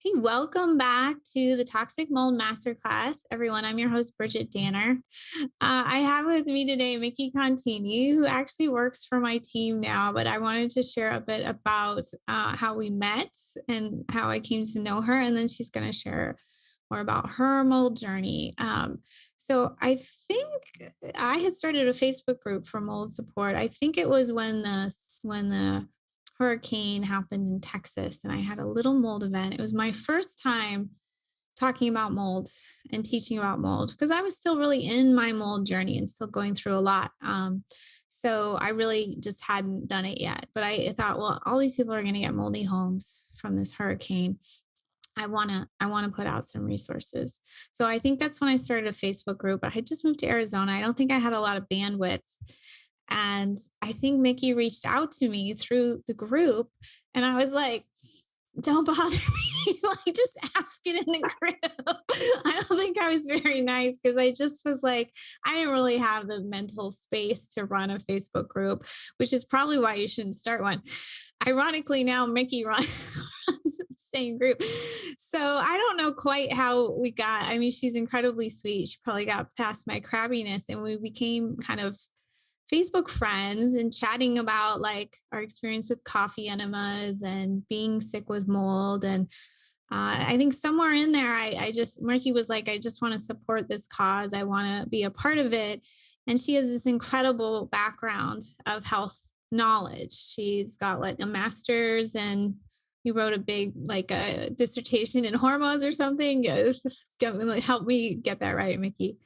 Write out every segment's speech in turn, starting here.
Hey, welcome back to the Toxic Mold Masterclass. Everyone, I'm your host, Bridget Danner. I have with me today Micki Contini, who actually works for my team now, but I wanted to share a bit about how we met and how I came to know her. And then she's going to share more about her mold journey. So I think I had started a Facebook group for mold support. I think it was when the hurricane happened in Texas and I had a little mold event. It was my first time talking about mold and teaching about mold because I was still really in my mold journey and still going through a lot. So I really just hadn't done it yet. But I thought, well, all these people are going to get moldy homes from this hurricane. I want to put out some resources. So I think that's when I started a Facebook group. I had just moved to Arizona. I don't think I had a lot of bandwidth. And I think Micki reached out to me through the group. And I was like, don't bother me. Like, just ask it in the group. I don't think I was very nice because I just was like, I didn't really have the mental space to run a Facebook group, which is probably why you shouldn't start one. Ironically, now Micki runs the same group. So I don't know quite how we got. I mean, she's incredibly sweet. She probably got past my crabbiness and we became kind of Facebook friends and chatting about like our experience with coffee enemas and being sick with mold. And I think somewhere in there, Murky was like, I just want to support this cause. I want to be a part of it. And she has this incredible background of health knowledge. She's got like a master's and you wrote a big like a dissertation in hormones or something. Help me get that right, Micki.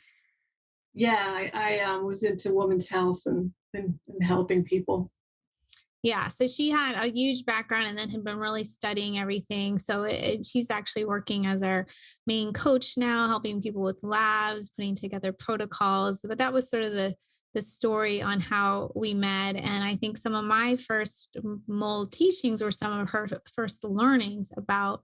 Yeah, I was into women's health and helping people. Yeah, so she had a huge background and then had been really studying everything. So she's actually working as our main coach now, helping people with labs, putting together protocols. But that was sort of the story on how we met. And I think some of my first mold teachings were some of her first learnings about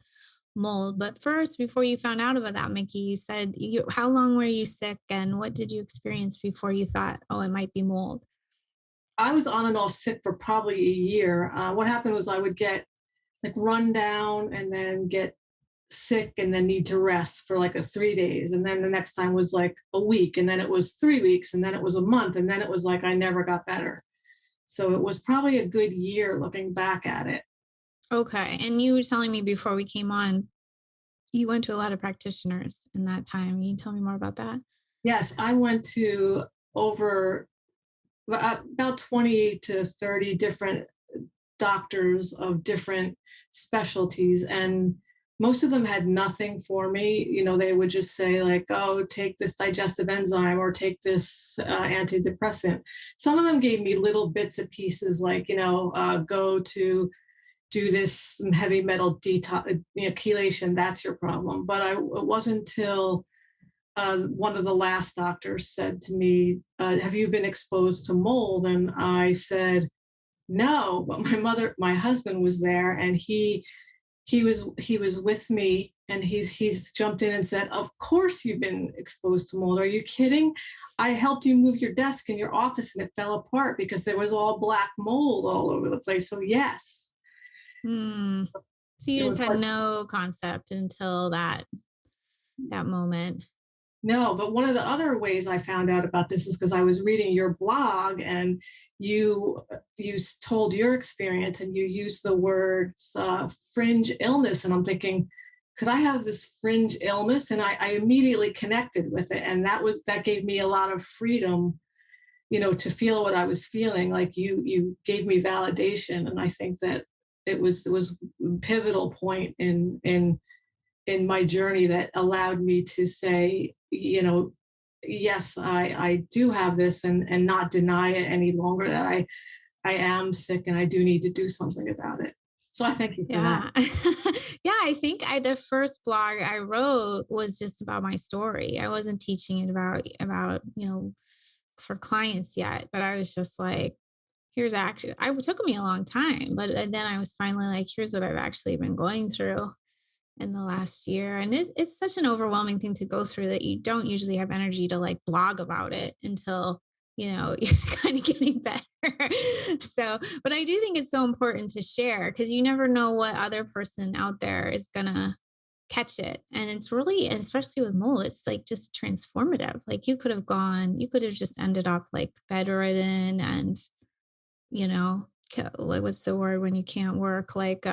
mold. But first, before you found out about that, Micki, you said how long were you sick and what did you experience before you thought, oh, it might be mold? I was on and off sick for probably a year. What happened was I would get like run down and then get sick and then need to rest for like a 3 days. And then the next time was like a week. And then it was 3 weeks. And then it was a month. And then it was like I never got better. So it was probably a good year looking back at it. Okay. And you were telling me before we came on, you went to a lot of practitioners in that time. Can you tell me more about that? Yes, I went to over about 20 to 30 different doctors of different specialties, and most of them had nothing for me. They would just say like, oh, take this digestive enzyme or take this antidepressant. Some of them gave me little bits and pieces like, go to do this heavy metal detox, chelation, that's your problem. But it wasn't until one of the last doctors said to me, have you been exposed to mold? And I said, no, but my husband was there, and he was with me, and he's jumped in and said, "Of course you've been exposed to mold. Are you kidding? I helped you move your desk in your office, and it fell apart because there was all black mold all over the place. So yes, Hmm. So you it just was had like no concept until that moment. no." But one of the other ways I found out about this is because I was reading your blog, and you told your experience, and you used the words fringe illness, and I'm thinking, could I have this fringe illness? And I immediately connected with it, and that gave me a lot of freedom, to feel what I was feeling. Like you gave me validation, and I think that it was a pivotal point in my journey that allowed me to say, yes, I do have this, and not deny it any longer, that I am sick and I do need to do something about it. So I thank you for that. Yeah. Yeah, I think the first blog I wrote was just about my story. I wasn't teaching it about for clients yet, but I was just like, here's actually, it took me a long time, but then I was finally like, here's what I've actually been going through in the last year. And it's such an overwhelming thing to go through that you don't usually have energy to like blog about it until, you're kind of getting better. So, but I do think it's so important to share because you never know what other person out there is gonna catch it. And it's really, especially with mold, it's like just transformative. Like you could have just ended up like bedridden and, like what's the word when you can't work? Like,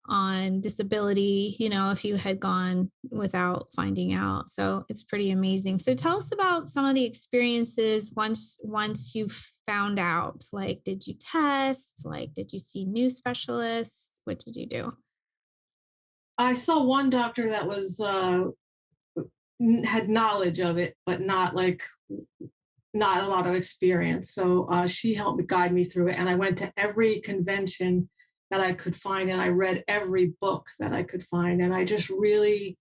on disability, if you had gone without finding out. So it's pretty amazing. So tell us about some of the experiences once you found out. Like, did you test? Like, did you see new specialists? What did you do? I saw one doctor that was had knowledge of it, but not a lot of experience. So she helped me guide me through it, and I went to every convention that I could find, and I read every book that I could find, and I just really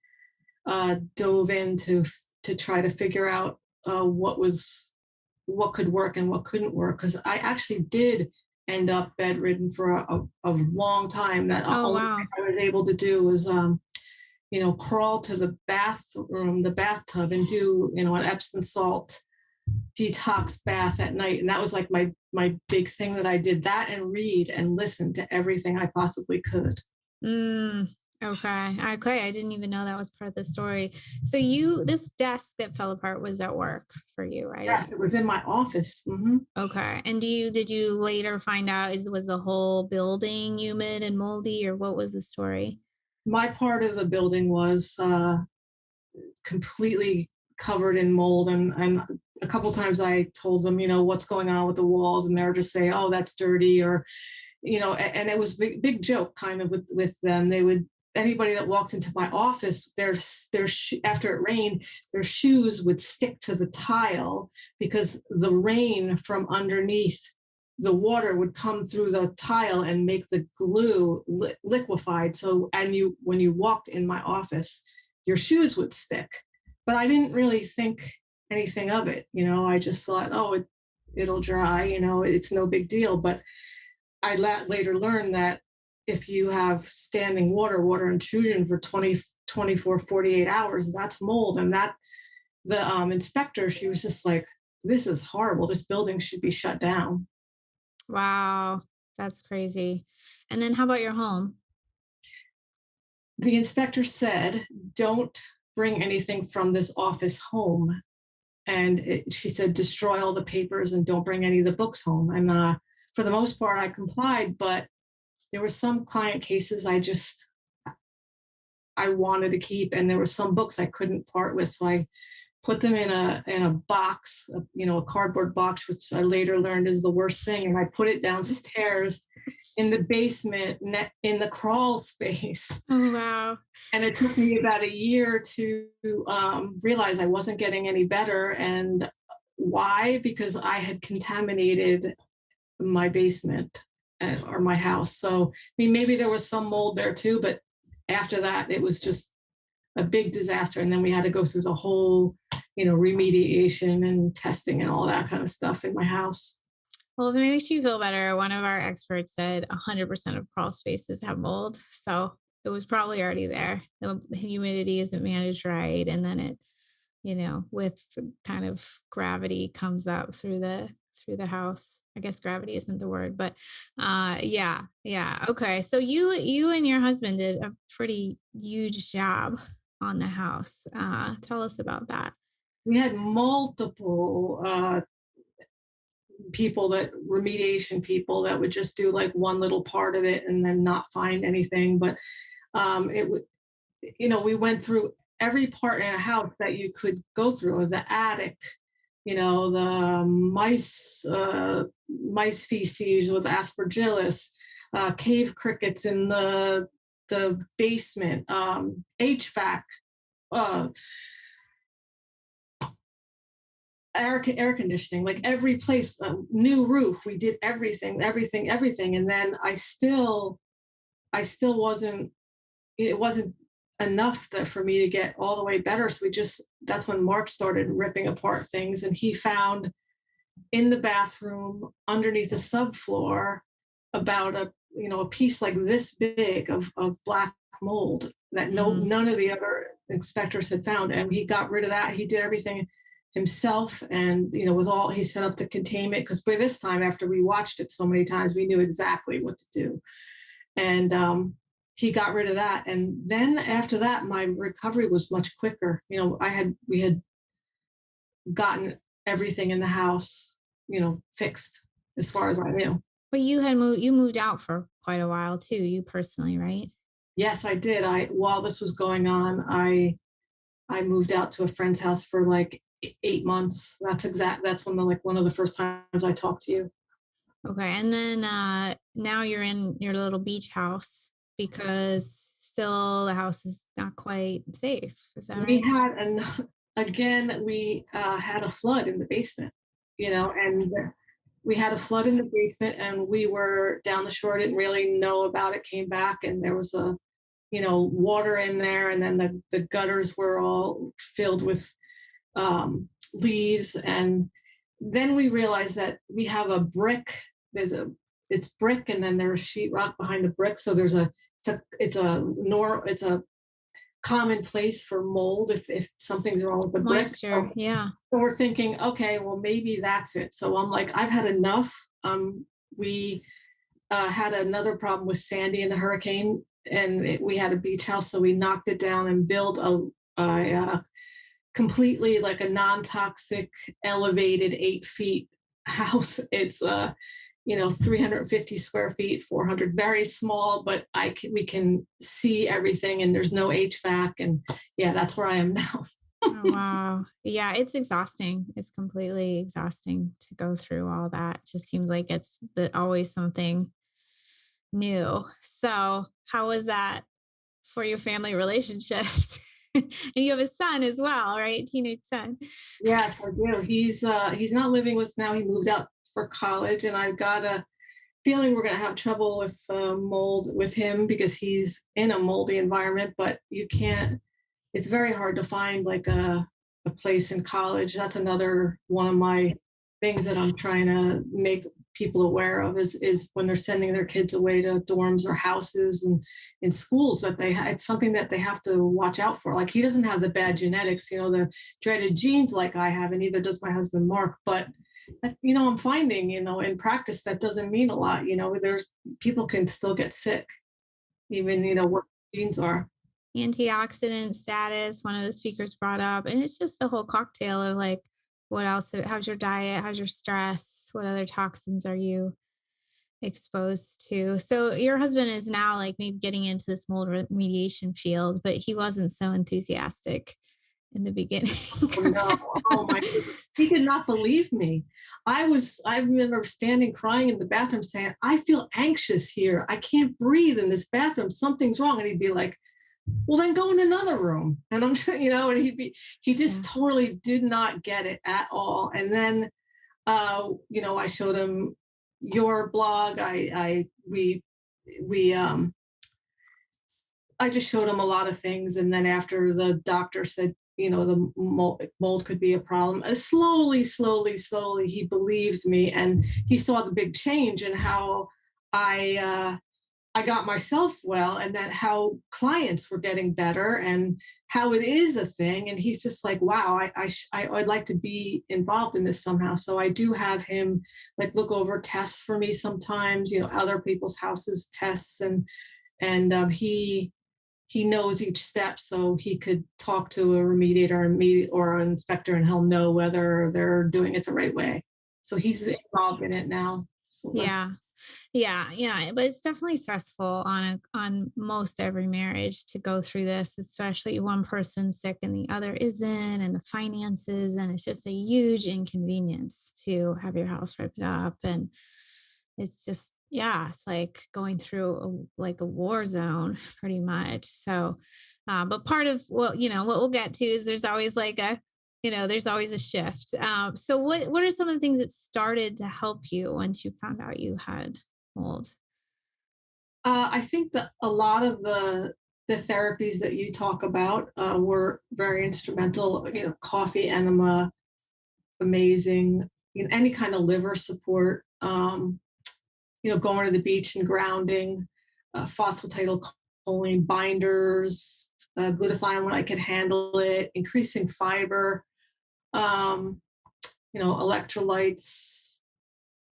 dove into to try to figure out what could work and what couldn't work, because I actually did end up bedridden for a long time. That Oh, only wow. thing I was able to do was crawl to the bathroom, the bathtub, and do, an Epsom salt detox bath at night. And that was like my big thing that I did, that and read and listen to everything I possibly could. Mm, okay. Okay. I didn't even know that was part of the story. So this desk that fell apart was at work for you, right? Yes, it was in my office. Hmm. Okay. And did you later find out was the whole building humid and moldy, or what was the story? My part of the building was completely covered in mold, and a couple times I told them, what's going on with the walls, and they're just saying, oh, that's dirty, or and it was big joke kind of with them. They would, anybody that walked into my office, after it rained, their shoes would stick to the tile because the rain from underneath the water would come through the tile and make the glue liquefied. So, and when you walked in my office, your shoes would stick. But I didn't really think anything of it. I just thought, oh, it'll dry. It's no big deal. But I later learned that if you have standing water intrusion for 24, 48 hours, that's mold. And that the inspector, she was just like, this is horrible. This building should be shut down. Wow. That's crazy. And then how about your home? The inspector said, don't bring anything from this office home. And she said, destroy all the papers and don't bring any of the books home. And for the most part, I complied, but there were some client cases I wanted to keep, and there were some books I couldn't part with. So I put them in a box, a cardboard box, which I later learned is the worst thing. And I put it downstairs in the basement, in the crawl space. Oh, wow. And it took me about a year to realize I wasn't getting any better. And why? Because I had contaminated my basement or my house. So, I mean, maybe there was some mold there too, but after that, it was just a big disaster. And then we had to go through the whole, remediation and testing and all that kind of stuff in my house. Well, if it makes you feel better, one of our experts said 100% of crawl spaces have mold. So it was probably already there. The humidity isn't managed right. And then with kind of gravity comes up through the house. I guess gravity isn't the word, but yeah, yeah. Okay. So you and your husband did a pretty huge job on the house. Tell us about that. We had multiple remediation people that would just do like one little part of it and then not find anything. But it would, we went through every part in a house that you could go through, the attic, the mice feces with aspergillus, cave crickets in the basement, HVAC, uh, air conditioning, like every place, new roof. We did everything, and then I still wasn't. It wasn't enough for me to get all the way better. So that's when Mark started ripping apart things, and he found in the bathroom underneath the subfloor about a piece like this big of black mold that Mm. none of the other inspectors had found, and he got rid of that. He did everything himself, and was all he set up to contain it, because by this time, after we watched it so many times, we knew exactly what to do. And he got rid of that. And then after that, my recovery was much quicker. We had gotten everything in the house, fixed as far as I knew. But you moved out for quite a while too, you personally, right? Yes, I did. While this was going on, I moved out to a friend's house for like 8 months. That's when one of the first times I talked to you. Okay. And then now you're in your little beach house because still the house is not quite safe. Is that We right? had an again, we had a flood in the basement, and we had a flood in the basement, and we were down the shore, didn't really know about it, came back, and there was water in there, and then the gutters were all filled with leaves. And then we realized that we have a brick. It's brick, and then there's sheetrock behind the brick. So it's a common place for mold if something's wrong with the brick. Moisture. So, Yeah. so we're thinking, okay, well maybe that's it. So I'm like, I've had enough. We had another problem with Sandy in the hurricane, and we had a beach house, so we knocked it down and built a completely like a non-toxic elevated 8 feet house. It's 350 square feet, 400, very small, but we can see everything, and there's no HVAC. And yeah, that's where I am now. Oh, wow. Yeah, it's exhausting. It's completely exhausting to go through all that. Just seems like always something new. So, how was that for your family relationships? And you have a son as well, right? Teenage son. Yes, I do. He's not living with us now. He moved out for college, and I've got a feeling we're going to have trouble with mold with him because he's in a moldy environment. But you can't. It's very hard to find like a place in college. That's another one of my things that I'm trying to make people aware of is when they're sending their kids away to dorms or houses and in schools that it's something that they have to watch out for. Like he doesn't have the bad genetics, the dreaded genes like I have, and neither does my husband Mark. But I'm finding, in practice that doesn't mean a lot. There's people can still get sick, even what genes are. Antioxidant status, one of the speakers brought up. And it's just the whole cocktail of like, what else? How's your diet? How's your stress? What other toxins are you exposed to? So your husband is now like maybe getting into this mold remediation field, but he wasn't so enthusiastic in the beginning. Oh no. Oh my goodness. He could not believe me. I remember standing crying in the bathroom saying, I feel anxious here. I can't breathe in this bathroom. Something's wrong. And he'd be like, well, then go in another room. And I'm, and he just Yeah. totally did not get it at all. And then, I showed him your blog. I just showed him a lot of things. And then after the doctor said, the mold could be a problem, slowly, slowly, slowly, he believed me. And he saw the big change in how I, I got myself well, and that how clients were getting better and how it is a thing. And he's just like, wow, I'd like to be involved in this somehow. So I do have him like look over tests for me sometimes, other people's houses tests, and he knows each step, so he could talk to a remediator or an inspector, and he'll know whether they're doing it the right way. So he's involved in it now. So that's Yeah. Yeah, yeah, but it's definitely stressful on most every marriage to go through this, especially one person's sick and the other isn't, and the finances, and it's just a huge inconvenience to have your house ripped up, and it's just yeah, it's like going through like a war zone pretty much. So, but part of what we'll get to is there's always like there's always a shift. So what are some of the things that started to help you once you found out you had mold? I think that a lot of the therapies that you talk about were very instrumental. Coffee enema, amazing. Any kind of liver support. Going to the beach and grounding, phosphatidylcholine binders, glutathione when I could handle it, increasing fiber, um, electrolytes,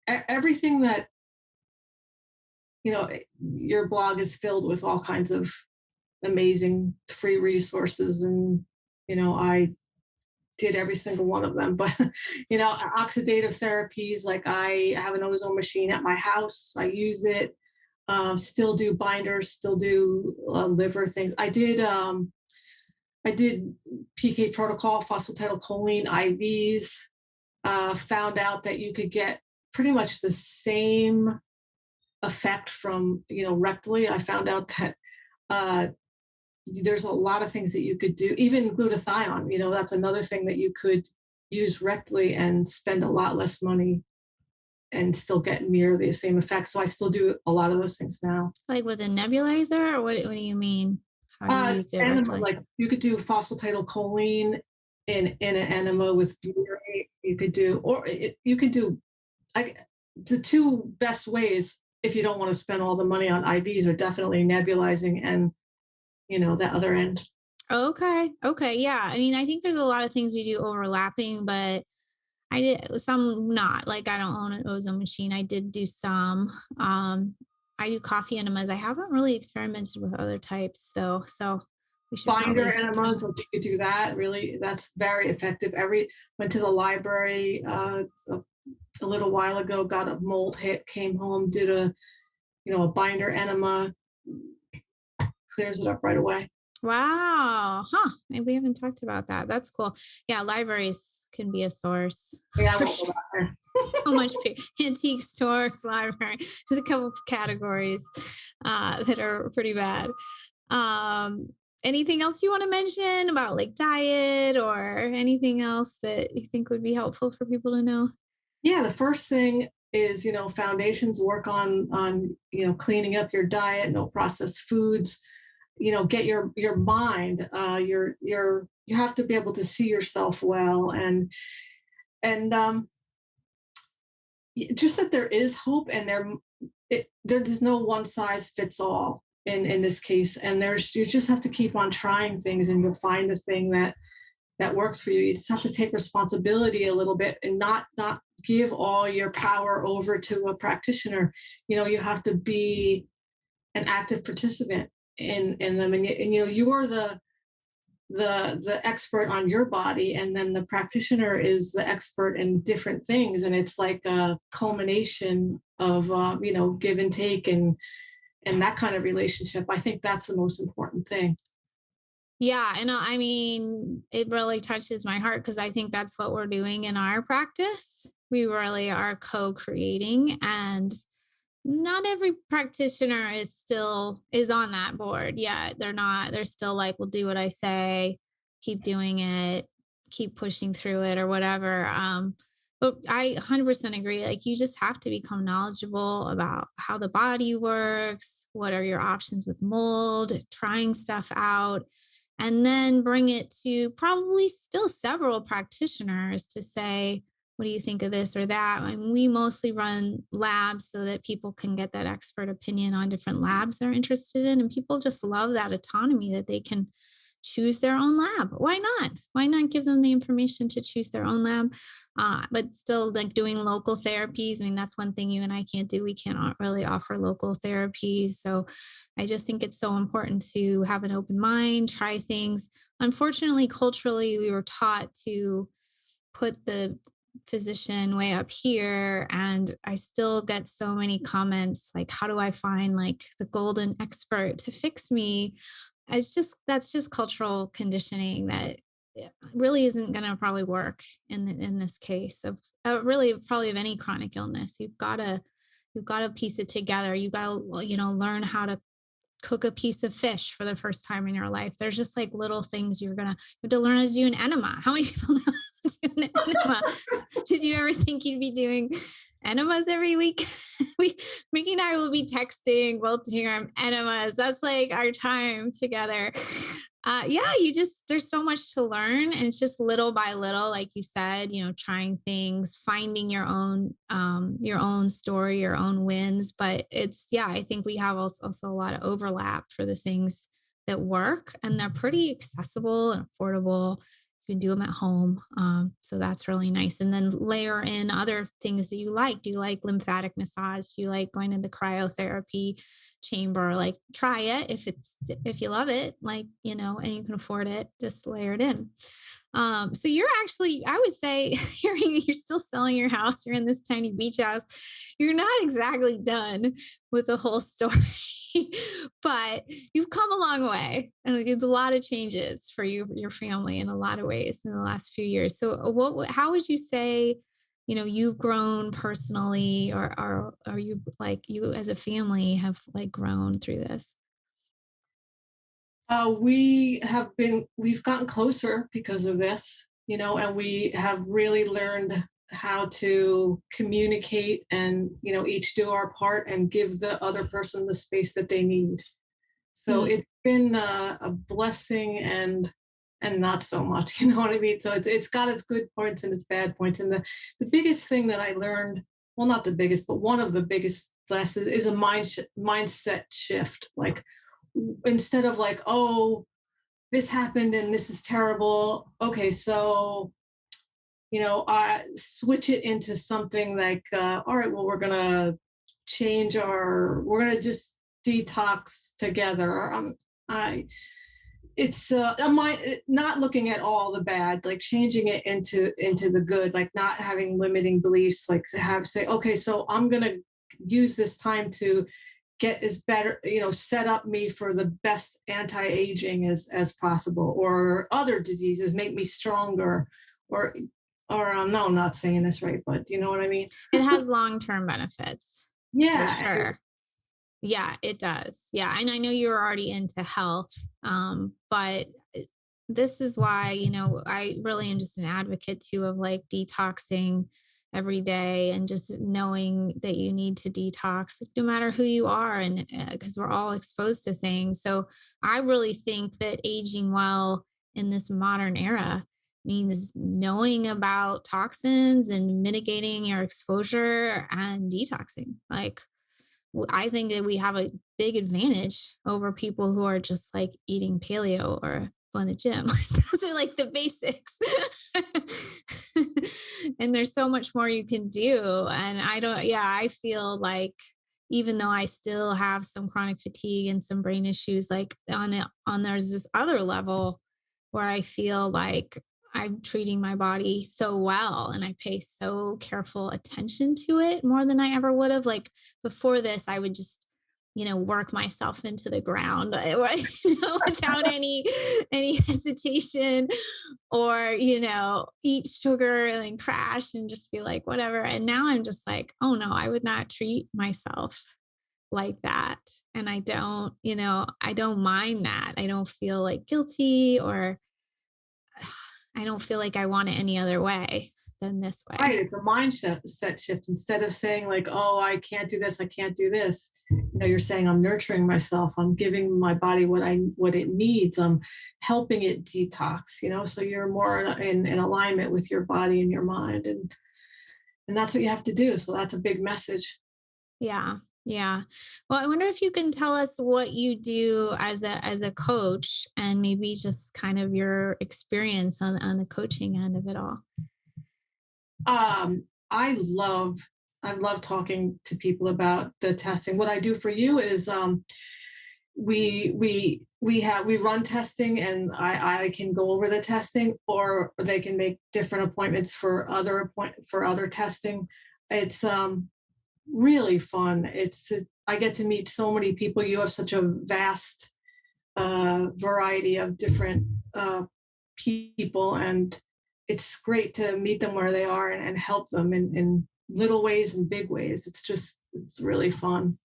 everything that your blog is filled with all kinds of amazing free resources, and I did every single one of them. But oxidative therapies, like I have an ozone machine at my house. I use it. Still do binders. Still do liver things. I did PK protocol, phosphatidylcholine IVs. Found out that you could get pretty much the same effect from rectally. I found out that uh, there's a lot of things that you could do, even glutathione. That's another thing that you could use rectally and spend a lot less money and still get near the same effect. So I still do a lot of those things now. Like with a nebulizer, or what do you mean? How do you use it Enema, rectally? like you could do phosphatidylcholine in an enema with butyrate. You could do, or you could do. I, the two best ways, if you don't want to spend all the money on IVs, are definitely nebulizing and that other end. Okay. Okay. Yeah. I mean, I think there's a lot of things we do overlapping, but I did some not. Like I don't own an ozone machine. I did do some. I do coffee enemas. I haven't really experimented with other types though. So we should Binder probably talk enemas, about. if you could do that, really, that's very effective. Went to the library a little while ago, got a mold hit, came home, did a binder enema, clears it up right away. Wow. Huh. Maybe we haven't talked about that. That's cool. Yeah, libraries can be a source Yeah, I for won't go sure. back there. So much antique stores, library. There's a couple of categories that are pretty bad. Um, Anything else you want to mention about like diet or anything else that you think would be helpful for people to know? Yeah, the first thing is, foundations, work on cleaning up your diet, no processed foods. Get your mind. You have to be able to see yourself well, and just that there is hope, and there's no one size fits all in this case, and you just have to keep on trying things, and you'll find the thing that works for you. You just have to take responsibility a little bit and not give all your power over to a practitioner. You have to be an active participant in them, and you are the expert on your body, and then the practitioner is the expert in different things, and it's like a culmination of give and take, and that kind of relationship. I think that's the most important thing. Yeah, and I mean, it really touches my heart because I think that's what we're doing in our practice. We really are co-creating, and not every practitioner is on that board yet. They're not. They're still like, "Well, do what I say, keep doing it, keep pushing through it or whatever." But I 100% agree. Like you just have to become knowledgeable about how the body works, what are your options with mold, trying stuff out, and then bring it to probably still several practitioners to say, what do you think of this or that? I mean, we mostly run labs so that people can get that expert opinion on different labs they're interested in. And people just love that autonomy that they can choose their own lab. Why not? Why not give them the information to choose their own lab? But still, like doing local therapies. I mean, that's one thing you and I can't do. We cannot really offer local therapies. So I just think it's so important to have an open mind, try things. Unfortunately, culturally, we were taught to put the physician way up here, and I still get so many comments like, how do I find like the golden expert to fix me? It's just that's just cultural conditioning that really isn't going to probably work in this case of really probably of any chronic illness. You've got to piece it together. You got to learn how to cook a piece of fish for the first time in your life. There's just like little things you have to learn how to do an enema. How many people know how to do an enema? Did you ever think you'd be doing enemas every week? we Mickey and I will be texting both enemas. That's like our time together. Yeah, there's so much to learn, and it's just little by little, like you said, trying things, finding your own story, your own wins. But it's yeah, I think we have also a lot of overlap for the things that work, and they're pretty accessible and affordable. You can do them at home. So that's really nice. And then layer in other things that you like. Do you like lymphatic massage? Do you like going to the cryotherapy chamber? Like try it if you love it, like, and you can afford it, just layer it in. So you're actually, I would say, you're still selling your house. You're in this tiny beach house. You're not exactly done with the whole story, but you've come a long way, and it's a lot of changes for you, your family, in a lot of ways in the last few years. So, how would you say, you've grown personally, or are you like you as a family have like grown through this? We've gotten closer because of this, and we have really learned how to communicate and, each do our part and give the other person the space that they need. So Mm, it's been a blessing and not so much, you know what I mean? So it's got its good points and its bad points. And the biggest thing that I learned, well, not the biggest, but one of the biggest lessons is a mindset shift. Like instead of like, oh, this happened and this is terrible. Okay, so I switch it into something like, all right, well, we're gonna just detox together. I it's not looking at all the bad, like changing it into the good, like not having limiting beliefs, like to have say, okay, so I'm gonna use this time to get as better, set up me for the best anti-aging as possible, or other diseases make me stronger, or no, I'm not saying this right, but you know what I mean. it has long-term benefits for Yeah. sure. Yeah, it does. Yeah, and I know you're already into health, but this is why, I really am just an advocate too of like detoxing every day, and just knowing that you need to detox like, no matter who you are, and because we're all exposed to things. So I really think that aging well in this modern era means knowing about toxins and mitigating your exposure and detoxing. Like I think that we have a big advantage over people who are just like eating paleo or going to the gym. Like those are like the basics. And there's so much more you can do. And yeah, I feel like even though I still have some chronic fatigue and some brain issues, like there's this other level where I feel like I'm treating my body so well, and I pay so careful attention to it more than I ever would have. Like before this, I would just, work myself into the ground without any hesitation, or, eat sugar and then crash and just be like, whatever. And now I'm just like, oh no, I would not treat myself like that. And I don't mind that. I don't feel like guilty, or I don't feel like I want it any other way than this way. Right, it's a mindset set shift. Instead of saying like, "Oh, I can't do this, I can't do this," you're saying, "I'm nurturing myself. I'm giving my body what it needs. I'm helping it detox." So you're more in alignment with your body and your mind, and that's what you have to do. So that's a big message. Yeah. Yeah. Well, I wonder if you can tell us what you do as a coach, and maybe just kind of your experience on the coaching end of it all. Um, I love I love talking to people about the testing. What I do for you is we run testing, and I can go over the testing, or they can make different appointments for other testing. It's really fun. I get to meet so many people. You have such a vast variety of different people, and it's great to meet them where they are, and help them in little ways and big ways. It's really fun.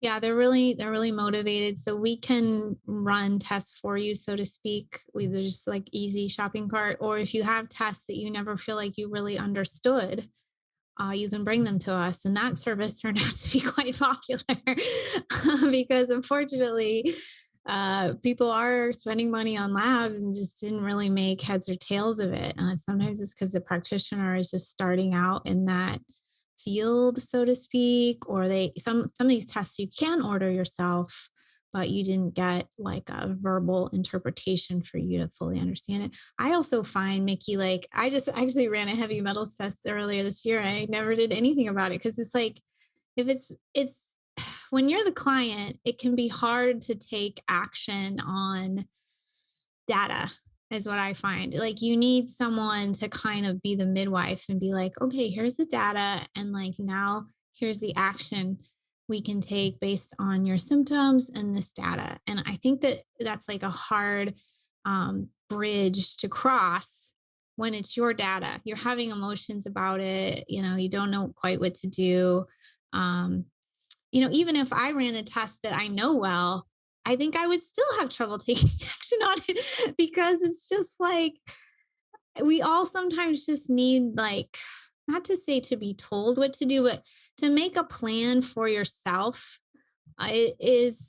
Yeah, they're really motivated. So we can run tests for you, so to speak. There's just like easy shopping cart, or if you have tests that you never feel like you really understood, you can bring them to us. And that service turned out to be quite popular because unfortunately, people are spending money on labs and just didn't really make heads or tails of it. Sometimes it's because the practitioner is just starting out in that field, so to speak, or some of these tests you can order yourself, but you didn't get like a verbal interpretation for you to fully understand it. I also find, Micki, like I just actually ran a heavy metals test earlier this year. I never did anything about it because it's like if it's when you're the client, it can be hard to take action on data is what I find. Like you need someone to kind of be the midwife and be like, okay, here's the data. And like now here's the action we can take based on your symptoms and this data. And I think that that's like a hard bridge to cross when it's your data. You're having emotions about it, you don't know quite what to do. Um, even if I ran a test that I know well, I think I would still have trouble taking action on it because it's just like we all sometimes just need like not to say to be told what to do, but to make a plan for yourself is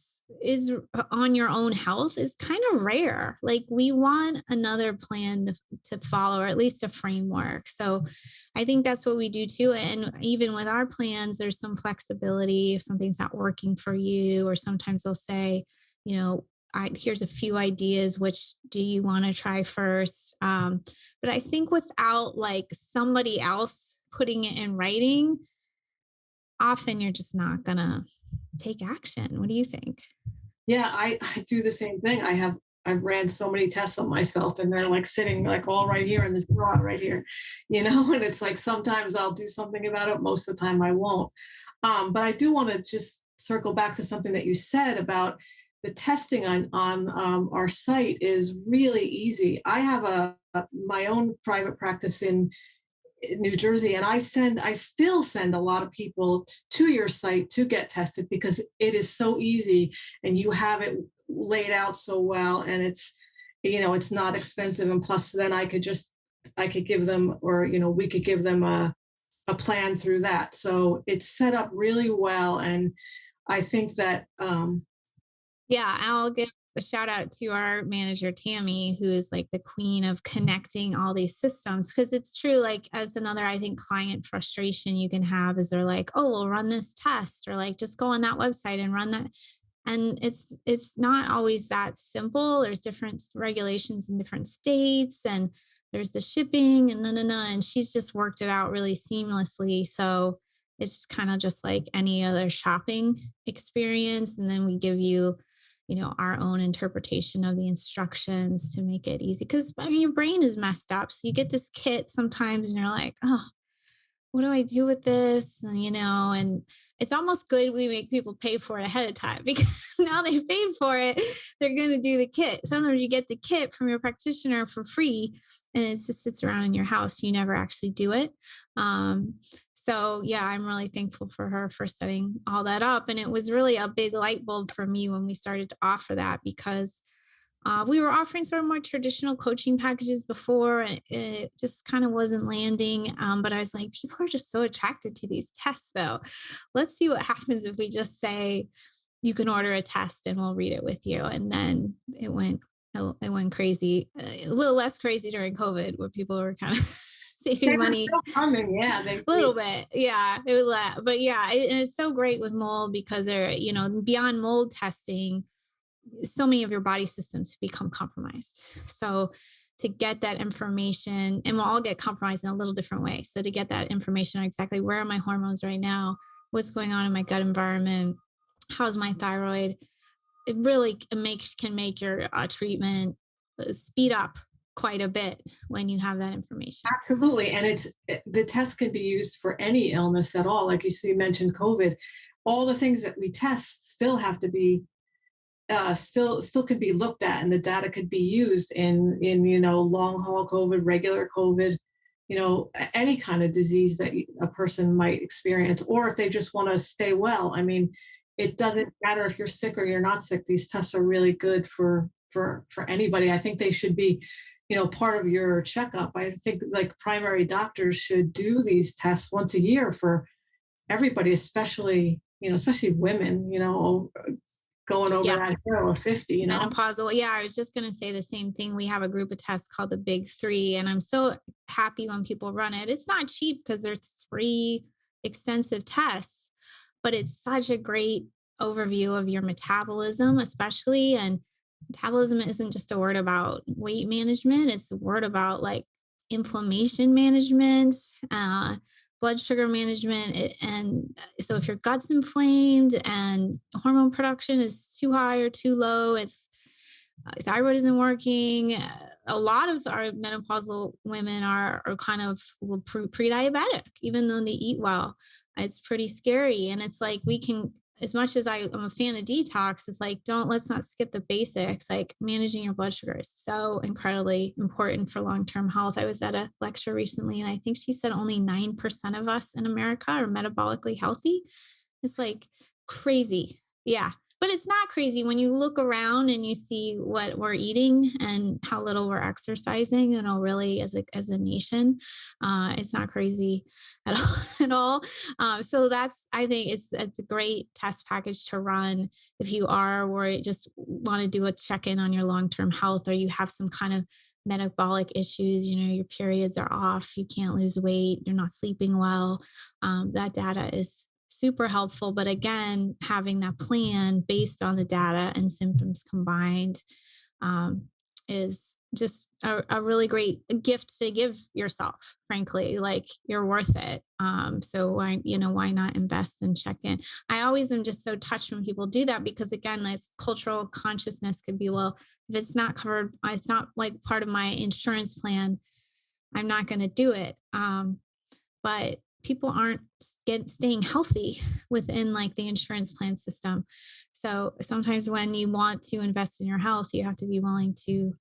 on your own health is kind of rare. Like we want another plan to follow, or at least a framework. So I think that's what we do too. And even with our plans, there's some flexibility if something's not working for you, or sometimes they'll say, here's a few ideas. Which do you want to try first? But I think without like somebody else putting it in writing, often you're just not gonna take action. What do you think? Yeah, I do the same thing. I've ran so many tests on myself and they're like sitting like all right here in this drawer right here, and it's like sometimes I'll do something about it. Most of the time I won't. But I do want to just circle back to something that you said about the testing on our site is really easy. I have my own private practice in New Jersey, and I still send a lot of people to your site to get tested because it is so easy and you have it laid out so well, and it's not expensive, and plus then I could give them, or we could give them a plan through that. So it's set up really well, and I think that Yeah, I'll give a shout out to our manager, Tammy, who is like the queen of connecting all these systems. Because it's true, like, as another, I think, client frustration you can have is they're like, oh, we'll run this test, or like, just go on that website and run that. And it's not always that simple. There's different regulations in different states, and there's the shipping and and she's just worked it out really seamlessly. So it's kind of just like any other shopping experience. And then we give you, our own interpretation of the instructions to make it easy. Cause I mean, your brain is messed up. So you get this kit sometimes and you're like, oh, what do I do with this? And it's almost good we make people pay for it ahead of time because now they've paid for it. They're going to do the kit. Sometimes you get the kit from your practitioner for free and it just sits around in your house. You never actually do it. Um, so yeah, I'm really thankful for her for setting all that up. And it was really a big light bulb for me when we started to offer that because we were offering sort of more traditional coaching packages before, and it just kind of wasn't landing. But I was like, people are just so attracted to these tests, though. Let's see what happens if we just say you can order a test and we'll read it with you. And then it went crazy, a little less crazy during COVID, where people were kind of they saving were money still coming. Yeah, a little bit. Yeah, it was, but yeah, and it's so great with mold because they're beyond mold testing so many of your body systems become compromised. So to get that information, and we'll all get compromised in a little different way. So to get that information on exactly where are my hormones right now, what's going on in my gut environment, how's my thyroid, it really can make your treatment speed up quite a bit when you have that information. Absolutely. And the test can be used for any illness at all. Like you mentioned COVID. All the things that we test still have to be still could be looked at, and the data could be used in long haul COVID, regular COVID, any kind of disease that a person might experience, or if they just want to stay well. I mean, it doesn't matter if you're sick or you're not sick. These tests are really good for anybody. I think they should be part of your checkup. I think like primary doctors should do these tests once a year for everybody, especially women, going over Yeah. that hill of 50, Menopausal. Yeah, I was just going to say the same thing. We have a group of tests called the Big Three, and I'm so happy when people run it. It's not cheap because there's three extensive tests, but it's such a great overview of your metabolism, especially. And metabolism isn't just a word about weight management, it's a word about like inflammation management, uh, blood sugar management. And so if your gut's inflamed and hormone production is too high or too low, it's thyroid isn't working. A lot of our menopausal women are kind of pre-diabetic, even though they eat well. It's pretty scary. And it's like we can, as much as I'm a fan of detox, it's like, let's not skip the basics. Like managing your blood sugar is so incredibly important for long-term health. I was at a lecture recently, and I think she said only 9% of us in America are metabolically healthy. It's like crazy. Yeah. But it's not crazy when you look around and you see what we're eating and how little we're exercising, you know, really as a nation. It's not crazy at all. At all. So I think it's a great test package to run if you are worried, just want to do a check-in on your long-term health, or you have some kind of metabolic issues, you know, your periods are off, you can't lose weight, you're not sleeping well. That data is super helpful. But again, having that plan based on the data and symptoms combined um, is just a really great gift to give yourself, frankly. Like you're worth it. So why not invest and check in? I always am just so touched when people do that, because again, this cultural consciousness could be, well, if it's not covered, it's not like part of my insurance plan, I'm not going to do it. But people aren't staying healthy within like the insurance plan system. So sometimes when you want to invest in your health, you have to be willing to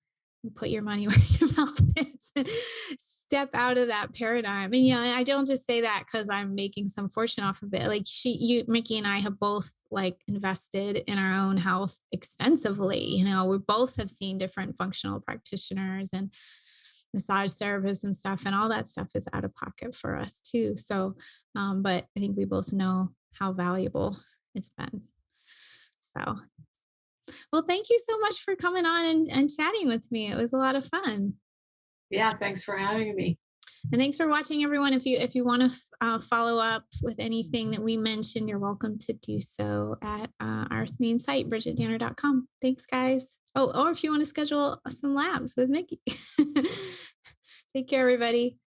put your money where your mouth is. Step out of that paradigm. And I don't just say that because I'm making some fortune off of it. Like Micki and I have both like invested in our own health extensively. We both have seen different functional practitioners and massage therapists and stuff, and all that stuff is out of pocket for us too. So, but I think we both know how valuable it's been. So, well, thank you so much for coming on and chatting with me. It was a lot of fun. Yeah, thanks for having me. And thanks for watching, everyone. If you want to follow up with anything that we mentioned, you're welcome to do so at our main site, bridgitdanner.com. Thanks, guys. Oh, or if you want to schedule some labs with Micki. Take care, everybody.